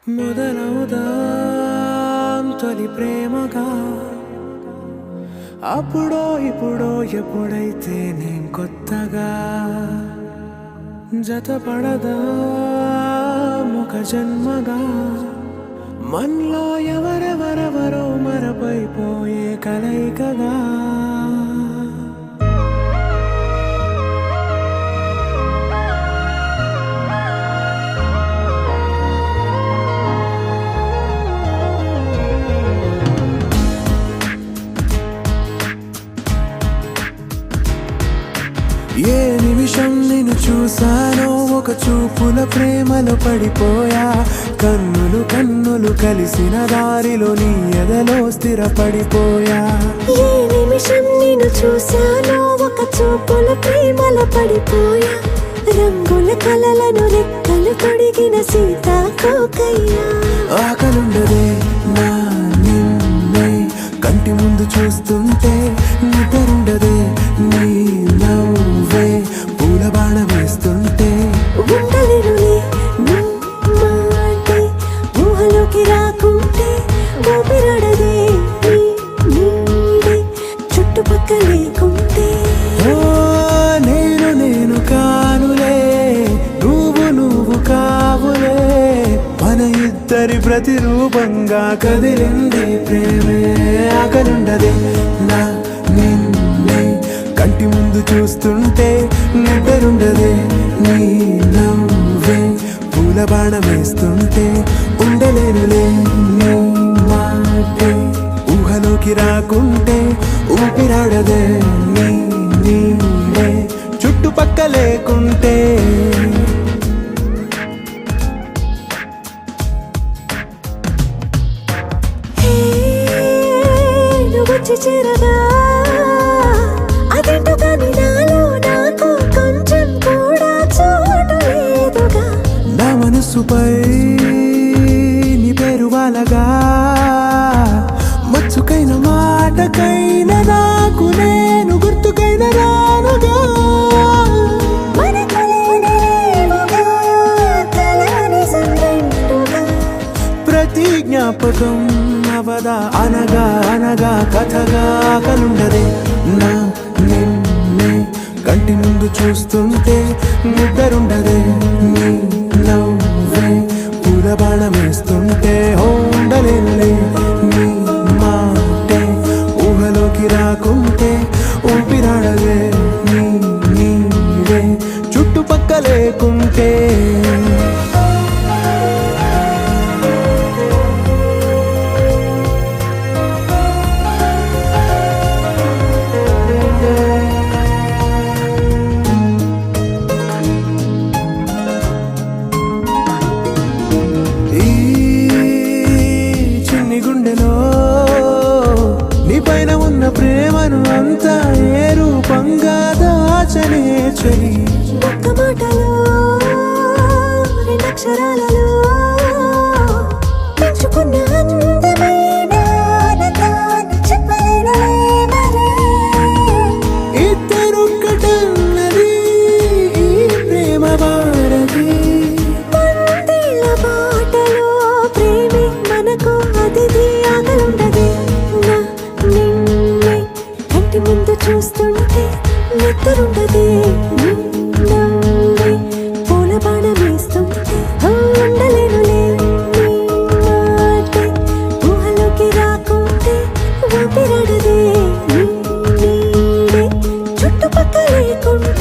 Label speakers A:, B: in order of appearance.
A: మొదలవుదాం తొలి ప్రేమగా అప్పుడో ఇప్పుడో ఎప్పుడైతే నేను కొత్తగా జతపడదా ఒక జన్మగా మనలో ఎవరెవరెవరో మరపైపోయే కలయికగా ఏ నిమిషం నిన్ను చూసానో ఒక చూపుల ప్రేమలో పడిపోయా కన్నులు కన్నులు కలిసిన దారిలో నీ ఎదలో స్థిరపడిపోయా
B: ఏ నిమిషం నిన్ను చూసానో ఒక చూపుల ప్రేమలో పడిపోయా రంగుల కలలను రెక్కలు తొడిగిన సీతాకోకయ్యా
A: ఆకలుండదే నా నిన్నే కంటి ముందు చూస్తుంటే నిద్రుండదే నీ నవ్వే పూల బాణ వేస్తుంటే
B: ఉండలేనులే నీ మాటే ఊహలోకి రాకుంటే ఊపిరాడదే నీ నీడే చుట్టుపక్కల లేకుంటే
A: ఓ నేను కానులే నువ్వు కావులే మన ఇద్దరి ప్రతిరూపంగా కదిలింది ప్రేమే ఆకలుండదే నా నిన్నే కంటి ముందు చూస్తుంటే నిద్రుండదే నీ నవ్వే పూల బాణం వేస్తుంటే ఉండలేనులే నీ మాటే ఊహలోకి రాకుంటే ఊపిరాడదే నీ నీడే చుట్టుపక్క లేకుంటే
B: వచ్చి చేరగా అదేంటో కానీ నాలో నాకు కొంచెం కూడా చోటు లేదుగా
A: నా మనసుపై నీ పేరు వాలగా మచ్చుకైన మాటకైన నాకు నేను గుర్తుకైన రానుగా
B: మనకు లేనిదేముగా, కలని సంరెండుగా.
A: ప్రతి జ్ఞాపకం అవదా అనగా అనగా కథగా కలుండదే నా నిన్నే కంటి ముందు చూస్తుంటే నిద్రుండదే నీ నవ్వే పూల బాణం వేస్తుంటే ఉండలేనులే నీ మాటే ఊహలోకి రాకుంటే ఊపిరాడదే నీ నీడే చుట్టుపక్క లేకుంటే నీపైన ఉన్న ప్రేమను అంతా ఏ రూపంగా దాచనే చలి
B: ఒక్క మాటలో రెండక్షరాలలో పెంచుకున్న అందమైన ఆనందాన్ని చెప్పలేనులే మరి.
A: ఇద్దరొక్కటన్నది ఈ ప్రేమ వారది
B: పందిళ్ళ బాటలో ప్రేమే మనకు అతిథి ఆకలుండదే నా నిన్నే కంటి ముందు చూస్తుంటే నిద్రుండదే నీ నవ్వే పూల బాణం వేస్తుంటే ఉండలేనులే నీ మాటే ఊహలోకి రాకుంటే ఊపిరాడదే నీ నీడే చుట్టుపక్కల లేకుంటే